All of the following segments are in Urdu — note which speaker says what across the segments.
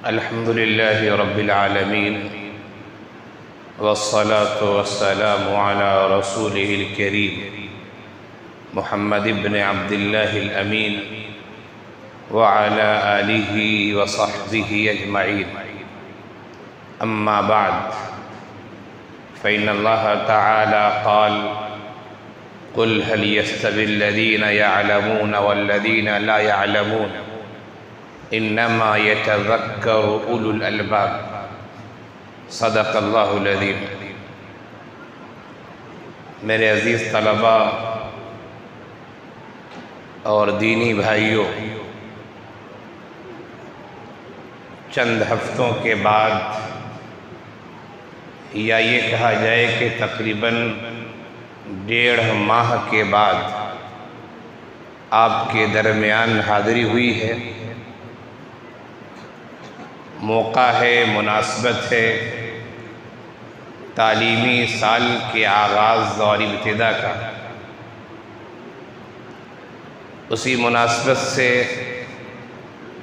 Speaker 1: الحمد لله رب العالمين والصلاة والسلام على رسوله الكريم محمد بن عبد الله الأمين وعلى آله وصحبه أجمعين. أما بعد فإن الله تعالى قال: قل هل يستوي الذين يعلمون والذين لا يعلمون انما يتذكر اولو الالباب. صدق اللہ العظیم. میرے عزیز طلباء اور دینی بھائیوں، چند ہفتوں کے بعد، یا یہ کہا جائے کہ تقریباً 1.5 ماہ کے بعد آپ کے درمیان حاضری ہوئی ہے. موقع ہے، مناسبت ہے تعلیمی سال کے آغاز اور ابتدا کا. اسی مناسبت سے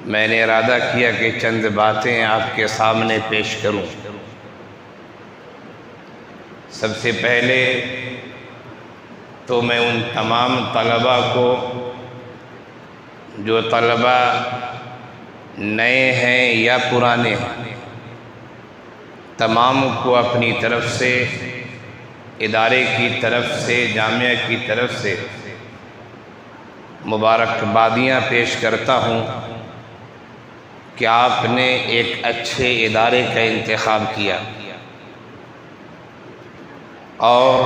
Speaker 1: میں نے ارادہ کیا کہ چند باتیں آپ کے سامنے پیش کروں. سب سے پہلے تو میں ان تمام طلباء کو، جو طلباء نئے ہیں یا پرانے ہیں، تمام کو اپنی طرف سے، ادارے کی طرف سے، جامعہ کی طرف سے مبارکبادیاں پیش کرتا ہوں کہ آپ نے ایک اچھے ادارے کا انتخاب کیا اور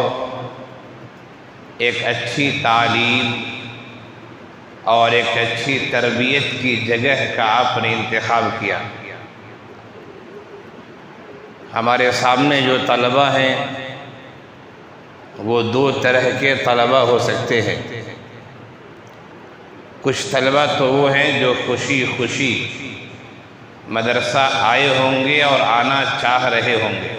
Speaker 1: ایک اچھی تعلیم اور ایک اچھی تربیت کی جگہ کا آپ نے انتخاب کیا. ہمارے سامنے جو طلباء ہیں وہ 2 طرح کے طلباء ہو سکتے ہیں. کچھ طلباء تو وہ ہیں جو خوشی خوشی مدرسہ آئے ہوں گے اور آنا چاہ رہے ہوں گے،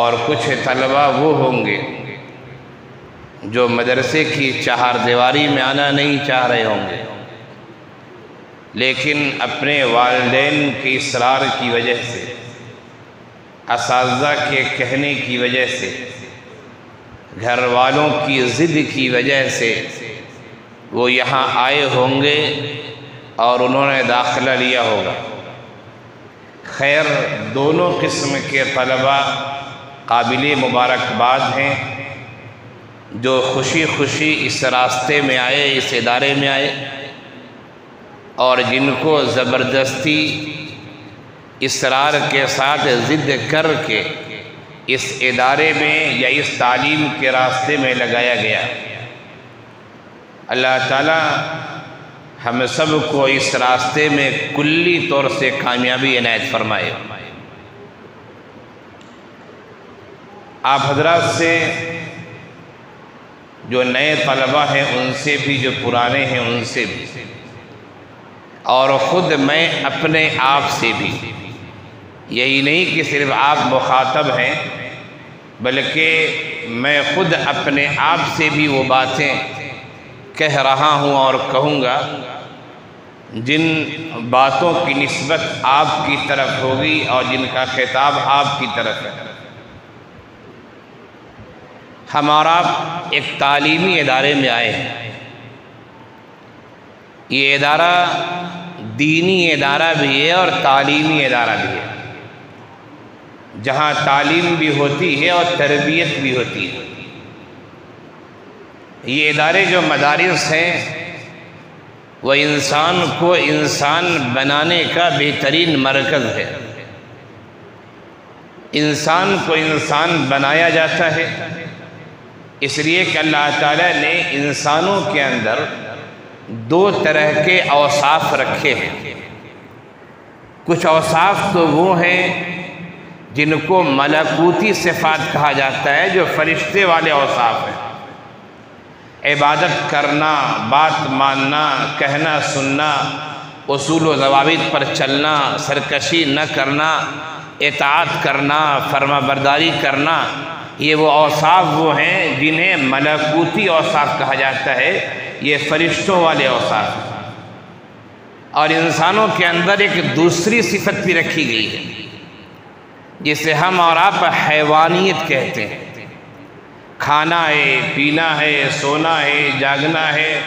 Speaker 1: اور کچھ طلباء وہ ہوں گے جو مدرسے کی 4 دیواری میں آنا نہیں چاہ رہے ہوں گے، لیکن اپنے والدین کی اصرار کی وجہ سے، اساتذہ کے کہنے کی وجہ سے، گھر والوں کی ضد کی وجہ سے وہ یہاں آئے ہوں گے اور انہوں نے داخلہ لیا ہوگا. خیر، دونوں قسم کے طلباء قابل مبارکباد ہیں، جو خوشی خوشی اس راستے میں آئے، اس ادارے میں آئے، اور جن کو زبردستی اصرار کے ساتھ ضد کر کے اس ادارے میں یا اس تعلیم کے راستے میں لگایا گیا. اللہ تعالی ہم سب کو اس راستے میں کلی طور سے کامیابی عنایت فرمائے. آپ حضرات سے، جو نئے طلباء ہیں ان سے بھی، جو پرانے ہیں ان سے بھی، اور خود میں اپنے آپ سے بھی، یہی نہیں کہ صرف آپ مخاطب ہیں، بلکہ میں خود اپنے آپ سے بھی وہ باتیں کہہ رہا ہوں اور کہوں گا جن باتوں کی نسبت آپ کی طرف ہوگی اور جن کا خطاب آپ کی طرف ہے. ہمارا ایک تعلیمی ادارے میں آئے ہیں. یہ ادارہ دینی ادارہ بھی ہے اور تعلیمی ادارہ بھی ہے، جہاں تعلیم بھی ہوتی ہے اور تربیت بھی ہوتی ہے. یہ ادارے جو مدارس ہیں وہ انسان کو انسان بنانے کا بہترین مرکز ہے. انسان کو انسان بنایا جاتا ہے اس لیے کہ اللہ تعالیٰ نے انسانوں کے اندر 2 طرح کے اوصاف رکھے ہیں. کچھ اوصاف تو وہ ہیں جن کو ملکوتی صفات کہا جاتا ہے، جو فرشتے والے اوصاف ہیں. عبادت کرنا، بات ماننا، کہنا سننا، اصول و ضوابط پر چلنا، سرکشی نہ کرنا، اطاعت کرنا، فرما برداری کرنا، یہ وہ اوصاف وہ ہیں جنہیں ملکوتی اوصاف کہا جاتا ہے. یہ فرشتوں والے اوصاف ہیں. اور انسانوں کے اندر ایک دوسری صفت بھی رکھی گئی ہے جسے ہم اور آپ حیوانیت کہتے ہیں۔ کھانا ہے، پینا ہے، سونا ہے، جاگنا ہے،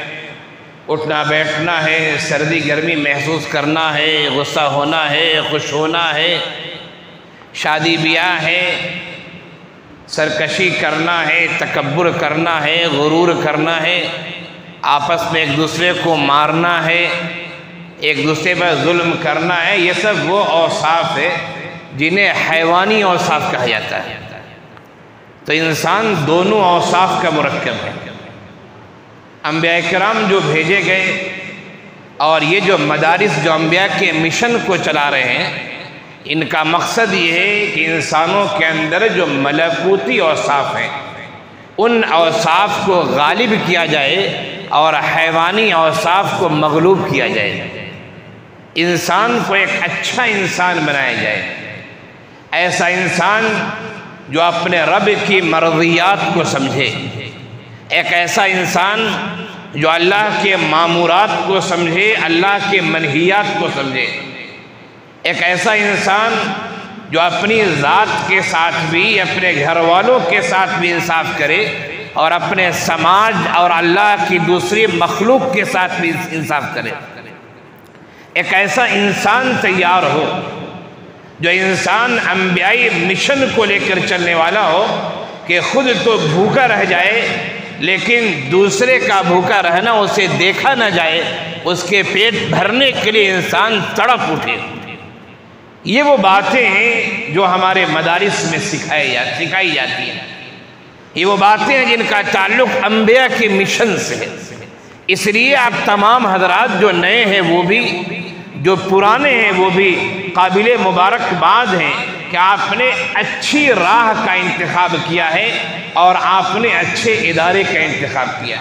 Speaker 1: اٹھنا بیٹھنا ہے، سردی گرمی محسوس کرنا ہے، غصہ ہونا ہے، خوش ہونا ہے، شادی بیاہ ہے، سرکشی کرنا ہے، تکبر کرنا ہے، غرور کرنا ہے، آپس میں ایک دوسرے کو مارنا ہے، ایک دوسرے پر ظلم کرنا ہے۔ یہ سب وہ اوصاف ہے جنہیں حیوانی اوصاف کہا جاتا ہے۔ تو انسان دونوں اوصاف کا مرکب ہے۔ انبیاء کرام جو بھیجے گئے اور یہ جو مدارس جو انبیاء کے مشن کو چلا رہے ہیں، ان کا مقصد یہ ہے کہ انسانوں کے اندر جو ملکوتی اوصاف ہیں ان اوصاف کو غالب کیا جائے اور حیوانی اوصاف کو مغلوب کیا جائے، انسان کو ایک اچھا انسان بنایا جائے، ایسا انسان جو اپنے رب کی مرضیات کو سمجھے، ایک ایسا انسان جو اللہ کے مامورات کو سمجھے، اللہ کے منہیات کو سمجھے، ایک ایسا انسان جو اپنی ذات کے ساتھ بھی، اپنے گھر والوں کے ساتھ بھی انصاف کرے اور اپنے سماج اور اللہ کی دوسری مخلوق کے ساتھ بھی انصاف کرے۔ ایک ایسا انسان تیار ہو جو انسان انبیائی مشن کو لے کر چلنے والا ہو کہ خود تو بھوکا رہ جائے لیکن دوسرے کا بھوکا رہنا اسے دیکھا نہ جائے، اس کے پیٹ بھرنے کے لیے انسان تڑپ اٹھے۔ یہ وہ باتیں ہیں جو ہمارے مدارس میں سکھائی جاتی ہیں، یہ وہ باتیں ہیں جن کا تعلق انبیاء کے مشن سے ہے۔ اس لیے آپ تمام حضرات جو نئے ہیں وہ بھی، جو پرانے ہیں وہ بھی قابل مبارکباد ہیں کہ آپ نے اچھی راہ کا انتخاب کیا ہے اور آپ نے اچھے ادارے کا انتخاب کیا۔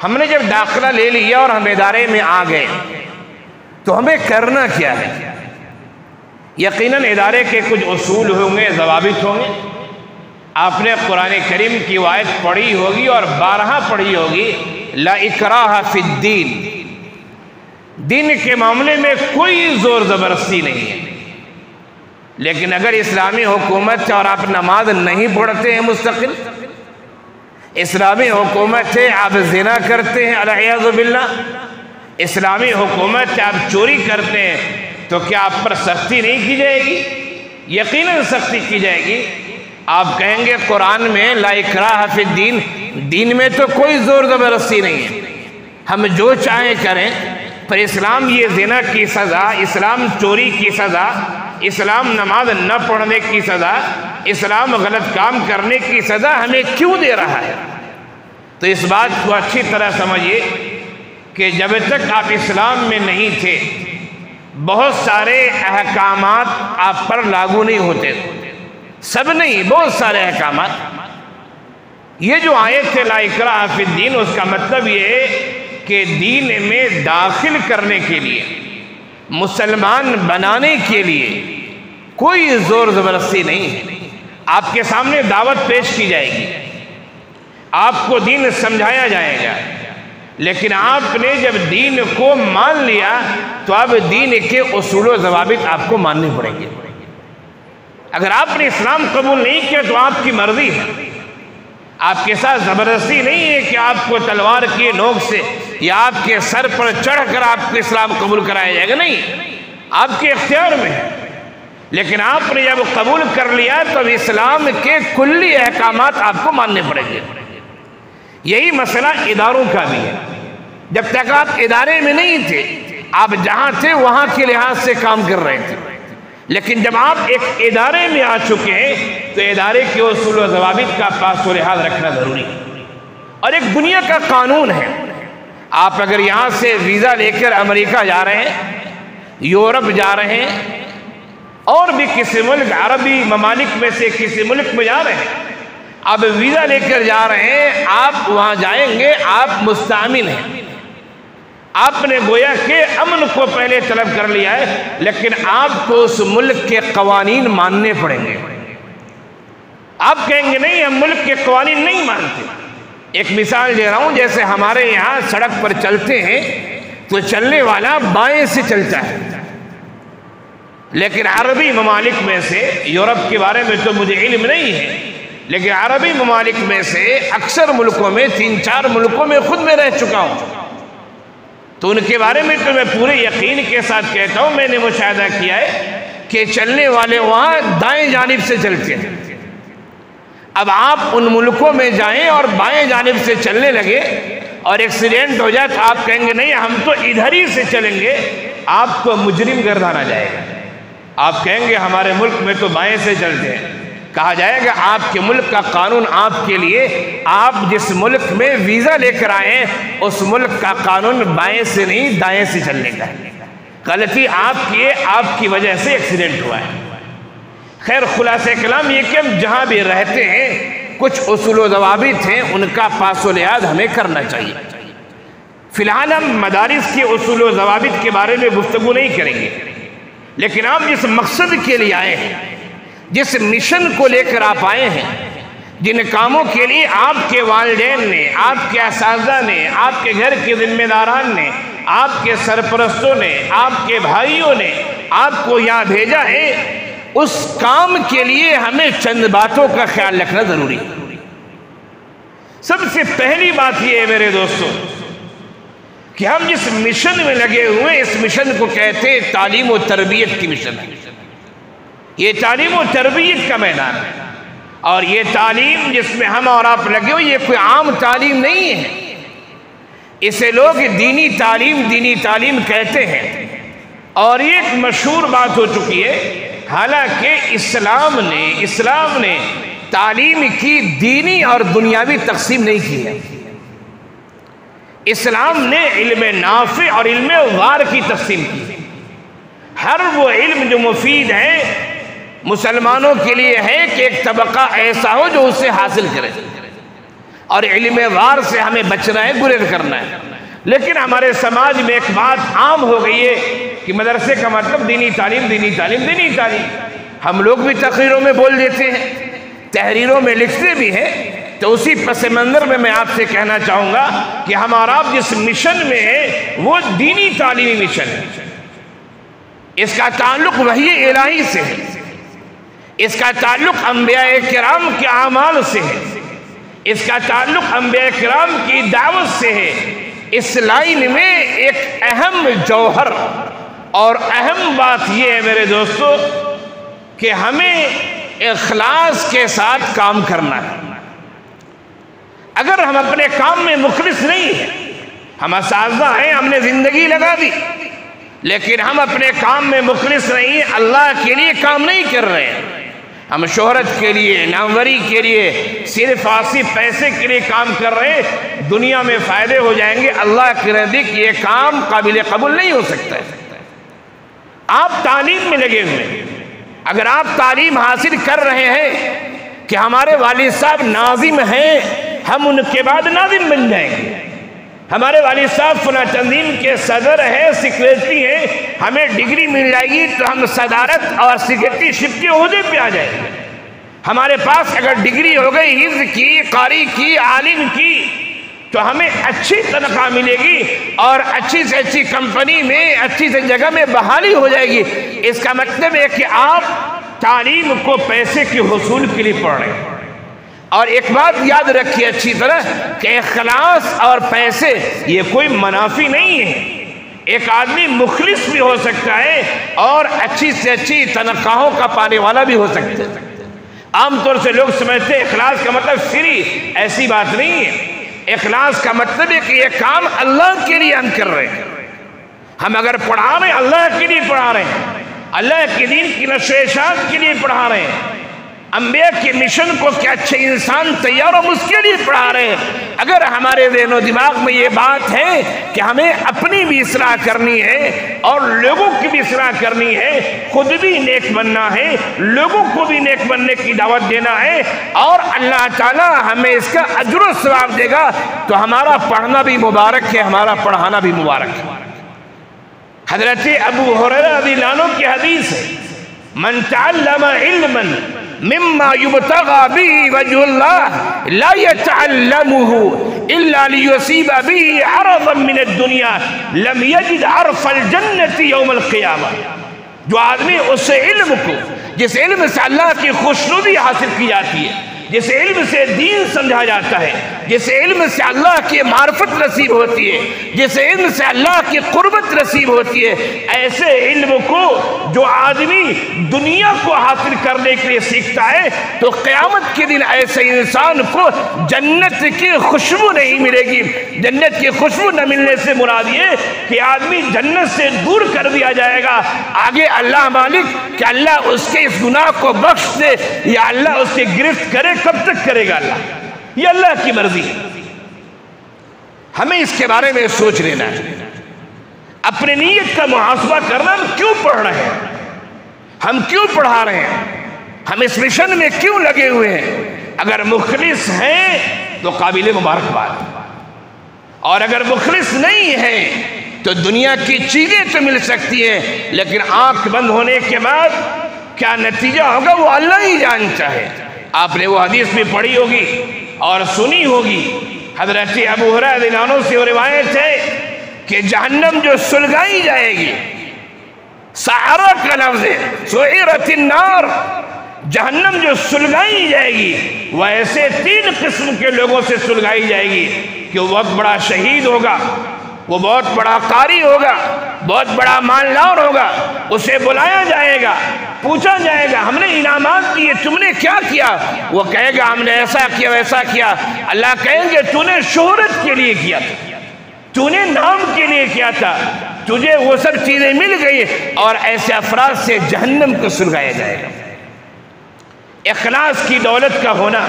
Speaker 1: ہم نے جب داخلہ لے لیا اور ہم ادارے میں آ گئے تو ہمیں کرنا کیا ہے؟ یقیناً ادارے کے کچھ اصول ہوں گے، ضوابط ہوں گے۔ آپ نے قرآن کریم کی آیت پڑھی ہوگی اور بارہا پڑھی ہوگی، لا اکراہ فی الدین، دین کے معاملے میں کوئی زور زبردستی نہیں ہے۔ لیکن اگر اسلامی حکومت ہے اور آپ نماز نہیں پڑھتے ہیں مستقل، اسلامی حکومت ہے آپ زنا کرتے ہیں العیاذ باللہ، اسلامی حکومت ہے آپ چوری کرتے ہیں، تو کیا آپ پر سختی نہیں کی جائے گی؟ یقیناً سختی کی جائے گی۔ آپ کہیں گے قرآن میں لا اکراہ فی الدین، دین میں تو کوئی زور زبردستی نہیں ہے، ہم جو چاہیں کریں، پر اسلام یہ زنا کی سزا، اسلام چوری کی سزا، اسلام نماز نہ پڑھنے کی سزا، اسلام غلط کام کرنے کی سزا ہمیں کیوں دے رہا ہے؟ تو اس بات کو اچھی طرح سمجھیے کہ جب تک آپ اسلام میں نہیں تھے بہت سارے احکامات آپ پر لاگو نہیں ہوتے، سب نہیں، بہت سارے احکامات۔ یہ جو آیت تھے لا اکراہ فی الدین، اس کا مطلب یہ ہے کہ دین میں داخل کرنے کے لیے، مسلمان بنانے کے لیے کوئی زور زبردستی نہیں ہے۔ آپ کے سامنے دعوت پیش کی جائے گی، آپ کو دین سمجھایا جائے گا، لیکن آپ نے جب دین کو مان لیا تو اب دین کے اصول و ضوابط آپ کو ماننے پڑیں گے۔ اگر آپ نے اسلام قبول نہیں کیا تو آپ کی مرضی ہے، آپ کے ساتھ زبردستی نہیں ہے کہ آپ کو تلوار کی نوک سے یا آپ کے سر پر چڑھ کر آپ کو اسلام قبول کرایا جائے گا، نہیں، آپ کے اختیار میں ہے۔ لیکن آپ نے جب قبول کر لیا تو اب اسلام کے کلی احکامات آپ کو ماننے پڑیں گے۔ یہی مسئلہ اداروں کا بھی ہے۔ جب تک آپ ادارے میں نہیں تھے، آپ جہاں تھے وہاں کے لحاظ سے کام کر رہے تھے، لیکن جب آپ ایک ادارے میں آ چکے ہیں تو ادارے کے اصول و ضوابط کا پاس و لحاظ رکھنا ضروری ہے۔ اور ایک دنیا کا قانون ہے، آپ اگر یہاں سے ویزا لے کر امریکہ جا رہے ہیں، یورپ جا رہے ہیں، اور بھی کسی ملک، عربی ممالک میں سے کسی ملک میں جا رہے ہیں، اب ویزا لے کر جا رہے ہیں، آپ وہاں جائیں گے، آپ مستأمن ہیں، آپ نے گویا کہ امن کو پہلے طلب کر لیا ہے، لیکن آپ کو اس ملک کے قوانین ماننے پڑیں گے۔ آپ کہیں گے نہیں، ہم ملک کے قوانین نہیں مانتے۔ ایک مثال دے رہا ہوں، جیسے ہمارے یہاں سڑک پر چلتے ہیں تو چلنے والا بائیں سے چلتا ہے. لیکن عربی ممالک میں سے، یورپ کے بارے میں تو مجھے علم نہیں ہے، لیکن عربی ممالک میں سے اکثر ملکوں میں، 3-4 ملکوں میں خود میں رہ چکا ہوں، تو ان کے بارے میں تو میں پورے یقین کے ساتھ کہتا ہوں، میں نے مشاہدہ کیا ہے کہ چلنے والے وہاں دائیں جانب سے چلتے ہیں. اب آپ ان ملکوں میں جائیں اور بائیں جانب سے چلنے لگے اور ایکسیڈنٹ ہو جائے تو آپ کہیں گے نہیں ہم تو ادھر ہی سے چلیں گے، آپ کو مجرم گردانا جائے گا. آپ کہیں گے ہمارے ملک میں تو بائیں سے چلتے ہیں. کہا جائے گا آپ کے ملک کا قانون آپ کے لیے، آپ جس ملک میں ویزا لے کر آئے ہیں اس ملک کا قانون بائیں سے نہیں دائیں سے چلنے کا ہے. غلطی آپ کی ہے، آپ کی وجہ سے ایکسیڈنٹ ہوا ہے. خیر خلاصہ کلام یہ کہ ہم جہاں بھی رہتے ہیں کچھ اصول و ضوابط ہیں، ان کا پاس و لحاظ ہمیں کرنا چاہیے. فی الحال ہم مدارس کے اصول و ضوابط کے بارے میں گفتگو نہیں کریں گے، لیکن آپ جس مقصد کے لیے آئے ہیں، جس مشن کو لے کر آپ آئے ہیں، جن کاموں کے لیے آپ کے والدین نے، آپ کے اساتذہ نے، آپ کے گھر کے ذمہ داران نے، آپ کے سرپرستوں نے، آپ کے بھائیوں نے آپ کو یہاں بھیجا ہے، اس کام کے لیے ہمیں چند باتوں کا خیال رکھنا ضروری ہے. سب سے پہلی بات یہ ہے میرے دوستوں کہ ہم جس مشن میں لگے ہوئے اس مشن کو کہتے ہیں تعلیم و تربیت کی مشن ہے. یہ تعلیم و تربیت کا میدان ہے، اور یہ تعلیم جس میں ہم اور آپ لگے ہوئے یہ کوئی عام تعلیم نہیں ہے. اسے لوگ دینی تعلیم کہتے ہیں، اور یہ ایک مشہور بات ہو چکی ہے. حالانکہ اسلام نے تعلیم کی دینی اور دنیاوی تقسیم نہیں کی ہے. اسلام نے علم نافع اور علم وار کی تقسیم کی ہے. ہر وہ علم جو مفید ہے مسلمانوں کے لیے ہے کہ ایک طبقہ ایسا ہو جو اسے حاصل کرے، اور علم وار سے ہمیں بچنا ہے، گریز کرنا ہے. لیکن ہمارے سماج میں ایک بات عام ہو گئی ہے کہ مدرسے کا مطلب دینی تعلیم. ہم لوگ بھی تقریروں میں بول دیتے ہیں، تحریروں میں لکھتے بھی ہیں. تو اسی پس منظر میں آپ سے کہنا چاہوں گا کہ ہمارا جس مشن میں ہے وہ دینی تعلیمی مشن ہے. اس کا تعلق وحی الہی سے ہے، اس کا تعلق انبیاء کرام کے اعمال سے ہے، اس کا تعلق انبیاء کرام کی دعوت سے ہے. اس لائن میں ایک اہم جوہر اور اہم بات یہ ہے میرے دوستو کہ ہمیں اخلاص کے ساتھ کام کرنا ہے. اگر ہم اپنے کام میں مخلص نہیں ہیں، ہم اساتذہ ہیں، ہم نے زندگی لگا دی، لیکن ہم اپنے کام میں مخلص نہیں ہیں، اللہ کے لیے کام نہیں کر رہے ہیں، ہم شہرت کے لیے، ناموری کے لیے، صرف پیسے کے لیے کام کر رہے ہیں، دنیا میں فائدے ہو جائیں گے، اللہ کے نزدیک یہ کام قابل قبول نہیں ہو سکتا ہے. آپ تعلیم میں لگے ہوئے ہیں، اگر آپ تعلیم حاصل کر رہے ہیں کہ ہمارے والد صاحب ناظم ہیں، ہم ان کے بعد ناظم بن جائیں گے. ہمارے والد صاحب فلاں تنظیم کے صدر ہیں، سیکریٹری ہیں، ہمیں ڈگری مل جائے گی تو ہم صدارت اور سیکریٹری شپ کے عہدے پہ آ جائیں گے. ہمارے پاس اگر ڈگری ہو گئی حفظ کی، قاری کی، عالم کی، تو ہمیں اچھی تنخواہ ملے گی اور اچھی سے اچھی کمپنی میں، اچھی سے جگہ میں بحالی ہو جائے گی. اس کا مطلب ہے کہ آپ تعلیم کو پیسے کے حصول کے لیے پڑھ رہے ہیں. اور ایک بات یاد رکھیے اچھی طرح کہ اخلاص اور پیسے یہ کوئی منافی نہیں ہے. ایک آدمی مخلص بھی ہو سکتا ہے اور اچھی سے اچھی تنخواہوں کا پانے والا بھی ہو سکتا ہے. عام طور سے لوگ سمجھتے ہیں اخلاص کا مطلب فری، ایسی بات نہیں ہے. اخلاص کا مطلب ہے کہ یہ کام اللہ کے لیے ہم کر رہے ہیں. ہم اگر پڑھا رہے ہیں اللہ کے لیے پڑھا رہے ہیں، اللہ کے دین کی نشر و اشاعت کے لیے پڑھا رہے ہیں. انبیاء کے مشن کو کہ اچھے انسان تیار ہو اس کے لیے پڑھا رہے ہیں. اگر ہمارے ذہن و دماغ میں یہ بات ہے کہ ہمیں اپنی بھی اصلاح کرنی ہے اور لوگوں کی بھی اصلاح کرنی ہے، خود بھی نیک بننا ہے، لوگوں کو بھی نیک بننے کی دعوت دینا ہے، اور اللہ تعالیٰ ہمیں اس کا اجر و ثواب دے گا، تو ہمارا پڑھنا بھی مبارک ہے، ہمارا پڑھانا بھی مبارک ہے. حضرت ابو ہریرہ رضی اللہ عنہ کی حدیث ہے، من تعلم علما مما يبتغى به وجه الله لا يتعلمه إلا ليصيب به عرضا من الدنيا لم يجد عرف الجنة يوم القيامة. جو آدمی اس علم کو، جس علم سے اللہ کی خوشنودی حاصل کی جاتی ہے، جس علم سے دین سمجھا جاتا ہے، جس علم سے اللہ کی معرفت نصیب ہوتی ہے، جس علم سے اللہ کی قربت نصیب ہوتی ہے، ایسے علم کو جو آدمی دنیا کو حاصل کرنے کے لیے سیکھتا ہے تو قیامت کے دن ایسے انسان کو جنت کی خوشبو نہیں ملے گی۔ جنت کی خوشبو نہ ملنے سے مراد یہ کہ آدمی جنت سے دور کر دیا جائے گا۔ آگے اللہ مالک کہ اللہ اس کے اس گناہ کو بخش دے یا اللہ اس کی گرفت کرے، کب تک کرے گا اللہ؟ یہ اللہ کی مرضی ہے۔ ہمیں اس کے بارے میں سوچ لینا ہے، اپنی نیت کا محاسبہ کرنا۔ ہم کیوں پڑھ رہے ہیں؟ ہم کیوں پڑھا رہے ہیں؟ ہم اس مشن میں کیوں لگے ہوئے ہیں؟ اگر مخلص ہیں تو قابل مبارکباد، اور اگر مخلص نہیں ہیں تو دنیا کی چیزیں تو مل سکتی ہیں لیکن آنکھ بند ہونے کے بعد کیا نتیجہ ہوگا وہ اللہ ہی جانتا ہے۔ آپ نے وہ حدیث بھی پڑھی ہوگی اور سنی ہوگی، حضرت ابو ہریرہ رضی اللہ عنہ سے وہ روایت ہے کہ جہنم جو سلگائی جائے گی، سعرہ کا لفظ ہے، سعیرت النار، جہنم جو سلگائی جائے گی وہ ایسے 3 قسم کے لوگوں سے سلگائی جائے گی کہ وہ بہت بڑا شہید ہوگا، وہ بہت بڑا قاری ہوگا، بہت بڑا مالدار ہوگا، اسے بلایا جائے گا، پوچھا جائے گا ہم نے انعامات دیے، تم نے کیا کیا؟ وہ کہے گا ہم نے ایسا کیا ویسا کیا۔ اللہ کہیں گے تو نے شہرت کے لیے کیا تھا، تو نے نام کے لیے کیا تھا، تجھے وہ سب چیزیں مل گئی، اور ایسے افراد سے جہنم کو سلگایا جائے گا۔ اخلاص کی دولت کا ہونا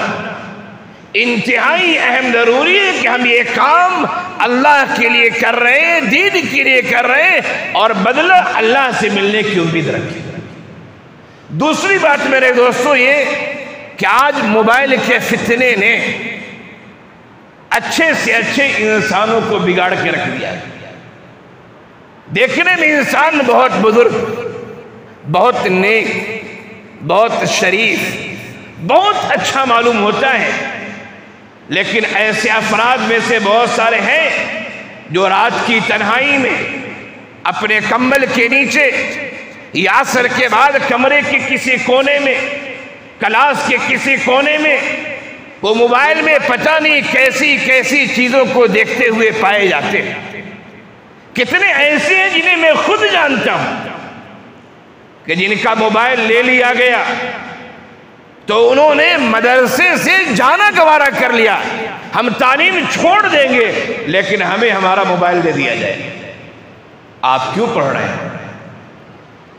Speaker 1: انتہائی اہم ضروری ہے کہ ہم یہ کام اللہ کے لیے کر رہے ہیں، دین کے لیے کر رہے ہیں، اور بدلہ اللہ سے ملنے کی امید رکھیں۔ دوسری بات میرے دوستو یہ کہ آج موبائل کے فتنے نے اچھے سے اچھے انسانوں کو بگاڑ کے رکھ دیا ہے۔ دیکھنے میں انسان بہت بزرگ، بہت نیک، بہت شریف، بہت اچھا معلوم ہوتا ہے، لیکن ایسے افراد میں سے بہت سارے ہیں جو رات کی تنہائی میں اپنے کمبل کے نیچے یا عصر کے بعد کمرے کے کسی کونے میں، کلاس کے کسی کونے میں، وہ موبائل میں پتہ نہیں کیسی کیسی چیزوں کو دیکھتے ہوئے پائے جاتے ہیں۔ کتنے ایسے ہیں جنہیں میں خود جانتا ہوں کہ جن کا موبائل لے لیا گیا تو انہوں نے مدرسے سے جانا گوارا کر لیا، ہم تعلیم چھوڑ دیں گے لیکن ہمیں ہمارا موبائل دے دیا جائے۔ آپ کیوں پڑھ رہے ہیں؟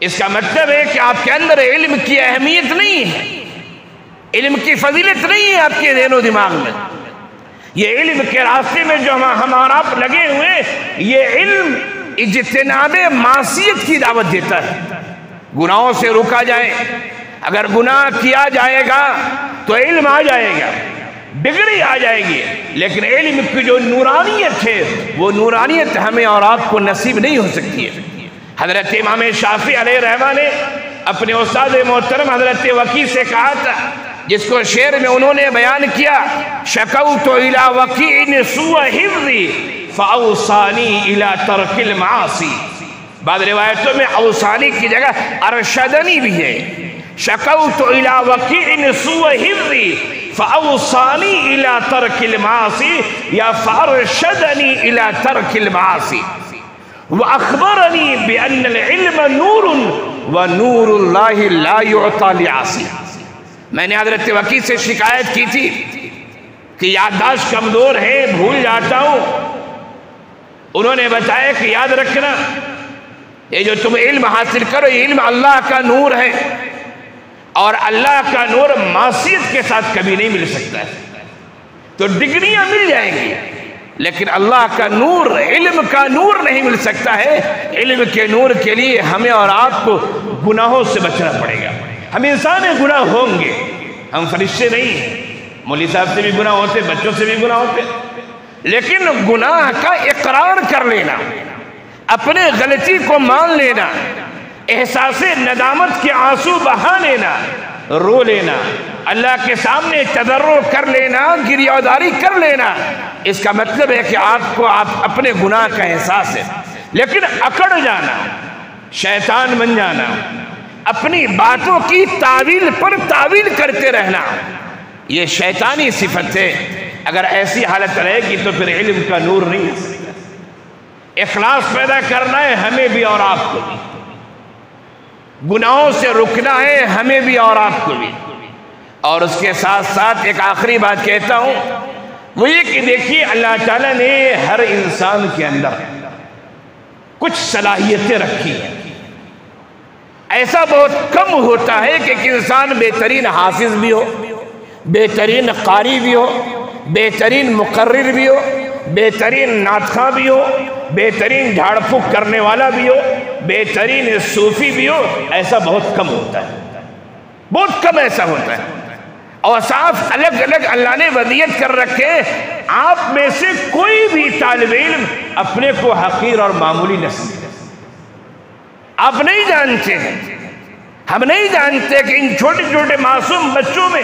Speaker 1: اس کا مطلب ہے کہ آپ کے اندر علم کی اہمیت نہیں ہے، علم کی فضیلت نہیں ہے آپ کے ذہن و دماغ میں۔ یہ علم کے راستے میں جو ہم اور آپ لگے ہوئے، یہ علم اجتناب معصیت کی دعوت دیتا ہے۔ گناہوں سے روکا جائے، اگر گناہ کیا جائے گا تو علم آ جائے گا، ڈگری آ جائے گی، لیکن علم کی جو نورانیت ہے وہ نورانیت ہمیں اور آپ کو نصیب نہیں ہو سکتی ہے۔ حضرت امام شافعی علیہ رحمہ نے اپنے استاد محترم حضرت وکیع سے کہا تھا، جس کو شعر میں انہوں نے بیان کیا، شکوت الی وکیع سوء حفظی فاوصانی الی ترک المعاصی۔ بعض روایتوں میں اوصانی کی جگہ ارشدنی بھی ہے۔ شکوت الی وکیع سوء حفظی فاوصانی الی ترک المعاصی یا فارشدنی الی ترک المعاصی وَأَخْبَرَنِي بِأَنَّ الْعِلْمَ نُورٌ وَنُورُ اللَّهِ لَا يُعْطَى لِعَاصِي۔ میں نے حضرت وکیع سے شکایت کی تھی کہ یادداشت کمزور ہے، بھول جاتا ہوں۔ انہوں نے بتایا کہ یاد رکھنا، یہ جو تم علم حاصل کرو یہ علم اللہ کا نور ہے، اور اللہ کا نور معصیت کے ساتھ کبھی نہیں مل سکتا ہے۔ تو ڈگریاں مل جائیں گی لیکن اللہ کا نور، علم کا نور نہیں مل سکتا ہے۔ علم کے نور کے لیے ہمیں اور آپ کو گناہوں سے بچنا پڑے گا۔ ہم انسان ہیں، گناہ ہوں گے، ہم فرشتے نہیں ہیں۔ مولوی صاحب سے بھی گناہ ہوتے، بچوں سے بھی گناہ ہوتے، لیکن گناہ کا اقرار کر لینا، اپنے غلطی کو مان لینا، احساس ندامت کے آنسو بہا لینا، رو لینا، اللہ کے سامنے تضرع کر لینا، گریہداری کر لینا، اس کا مطلب ہے کہ آپ کو اپنے گناہ کا احساس ہے۔ لیکن اکڑ جانا، شیطان بن جانا، اپنی باتوں کی تعویل پر تعویل کرتے رہنا، یہ شیطانی صفت ہے۔ اگر ایسی حالت رہے گی تو پھر علم کا نور نہیں ہے۔ اخلاص پیدا کرنا ہے ہمیں بھی اور آپ کو بھی، گناہوں سے رکنا ہے ہمیں بھی اور آپ کو بھی۔ اور اس کے ساتھ ساتھ ایک آخری بات کہتا ہوں، وہ یہ کہ دیکھیے اللہ تعالیٰ نے ہر انسان کے اندر کچھ صلاحیتیں رکھی ہیں۔ ایسا بہت کم ہوتا ہے کہ ایک انسان بہترین حافظ بھی ہو، بہترین قاری بھی ہو، بہترین مقرر بھی ہو، بہترین ناطخواں بھی ہو، بہترین جھاڑ پھونک کرنے والا بھی ہو، بہترین صوفی بھی ہو۔ ایسا بہت کم ہوتا ہے، بہت کم ایسا ہوتا ہے۔ اوصاف الگ الگ اللہ نے وضعیت کر رکھے۔ آپ میں سے کوئی بھی طالب علم اپنے کو حقیر اور معمولی نہ سمجھے۔ آپ نہیں جانتے ہیں، ہم نہیں جانتے کہ ان چھوٹے چھوٹے معصوم بچوں میں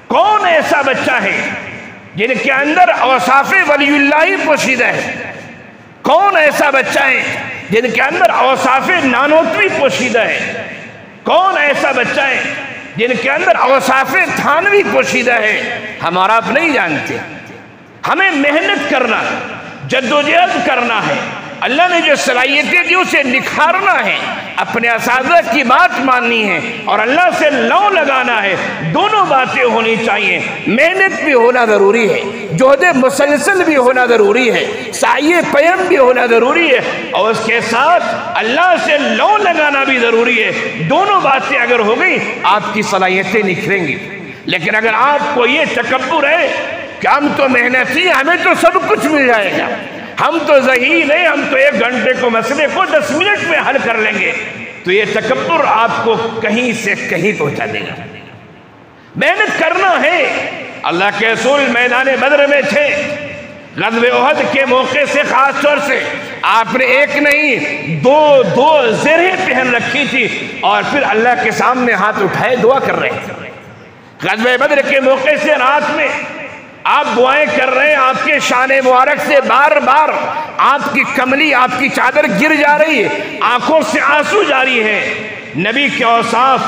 Speaker 1: کون ایسا بچہ ہے جن کے اندر اوصاف ولی اللہ پوشیدہ ہے، کون ایسا بچہ ہے جن کے اندر اوصاف نانوتوی پوشیدہ ہے، کون ایسا بچہ ہے جن کے اندر اوصاف تھانوی پوشیدہ ہے۔ ہمارا آپ نہیں جانتے۔ ہمیں محنت کرنا، جدوجہد کرنا ہے، اللہ نے جو صلاحیتیں دی اسے نکھارنا ہے، اپنے اساتذہ کی بات ماننی ہے اور اللہ سے لو لگانا ہے۔ دونوں باتیں ہونی چاہیے، محنت بھی ہونا ضروری ہے، جہد مسلسل بھی ہونا ضروری ہے، سعی پیم بھی ہونا ضروری ہے، اور اس کے ساتھ اللہ سے لو لگانا بھی ضروری ہے۔ دونوں باتیں اگر ہو گئی آپ کی صلاحیتیں نکھریں گی۔ لیکن اگر آپ کو یہ تکبر ہے کہ ہم تو محنتی ہیں، ہمیں تو سب کچھ مل جائے گا، ہم تو ذہین ہیں، ہم تو 1 گھنٹے کو مسئلے کو 10 منٹ میں حل کر لیں گے، تو یہ تکبر آپ کو کہیں سے کہیں پہنچا دے گا۔ محنت کرنا ہے۔ اللہ کے رسول میدان بدر میں تھے، غزوہ احد کے موقع سے خاص طور سے آپ نے ایک نہیں دو زرہیں پہن رکھی تھی اور پھر اللہ کے سامنے ہاتھ اٹھائے دعا کر رہے تھے۔ غزوہ بدر کے موقع سے رات میں آپ دعائیں کر رہے ہیں، آپ کے شان مبارک سے بار بار آپ کی کملی، آپ کی چادر گر جا رہی ہے، آنکھوں سے آنسو جاری ہے۔ نبی کے اوصاف،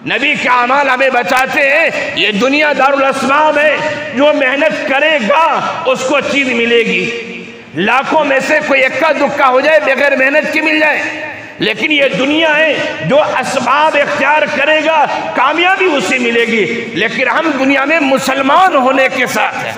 Speaker 1: نبی کے اعمال ہمیں بتاتے ہیں یہ دنیا دارالاسباب ہے، جو محنت کرے گا اس کو چیز ملے گی۔ لاکھوں میں سے کوئی اکا دکا ہو جائے بغیر محنت کی مل جائے، لیکن یہ دنیا ہے جو اسباب اختیار کرے گا کامیابی اسے ملے گی۔ لیکن ہم دنیا میں مسلمان ہونے کے ساتھ ہیں،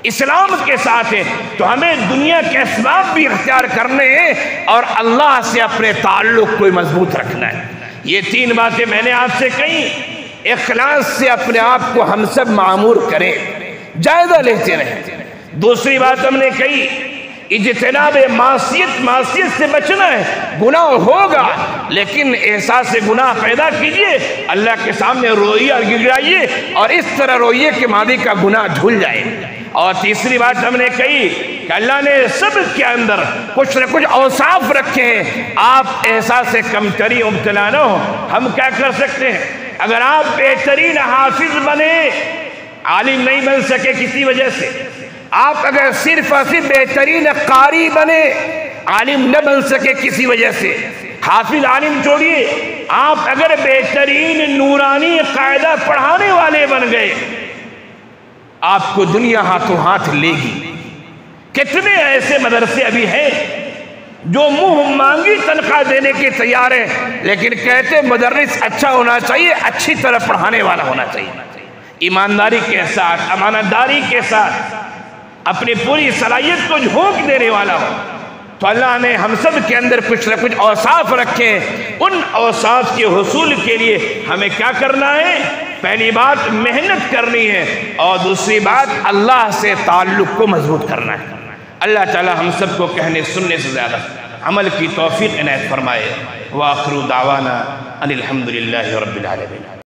Speaker 1: اسلام کے ساتھ ہیں، تو ہمیں دنیا کے اسباب بھی اختیار کرنے ہیں اور اللہ سے اپنے تعلق کو مضبوط رکھنا ہے۔ یہ 3 باتیں میں نے آپ سے کہیں، اخلاص سے اپنے آپ کو ہم سب معمور کریں، جائزہ لیتے رہیں۔ دوسری بات ہم نے کہی اجتناب معصیت سے بچنا ہے۔ گناہ ہوگا لیکن احساس گناہ پیدا کیجئے، اللہ کے سامنے روئیے اور گڑگڑائیے اور اس طرح روئیے کہ ماضی کا گناہ دھل جائے۔ اور تیسری بات ہم نے کہی کہ اللہ نے سب کے اندر کچھ نہ کچھ اوصاف رکھے ہیں، آپ احساس کمتری مبتلا نہ ہو۔ ہم کیا کر سکتے ہیں؟ اگر آپ بہترین حافظ بنے، عالم نہیں بن سکے کسی وجہ سے، آپ اگر صرف اور صرف بہترین قاری بنے، عالم نہ بن سکے کسی وجہ سے، حافظ عالم چھوڑیے، آپ اگر بہترین نورانی قاعدہ پڑھانے والے بن گئے، آپ کو دنیا ہاتھوں ہاتھ لے گی۔ کتنے ایسے مدرسے ابھی ہیں جو منہ مانگی تنخواہ دینے کے تیار ہیں، لیکن کہتے مدرس اچھا ہونا چاہیے، اچھی طرح پڑھانے والا ہونا چاہیے، ایمانداری کے ساتھ، امانتداری کے ساتھ اپنی پوری صلاحیت کو جھونک دینے والا ہو۔ تو اللہ نے ہم سب کے اندر کچھ نہ کچھ اوصاف رکھے ہیں، ان اوصاف کے حصول کے لیے ہمیں کیا کرنا ہے؟ پہلی بات محنت کرنی ہے اور دوسری بات اللہ سے تعلق کو مضبوط کرنا ہے۔ اللہ تعالی ہم سب کو کہنے سننے سے زیادہ عمل کی توفیق عنایت فرمائے۔ وآخر دعوانا ان الحمدللہ رب العالمین۔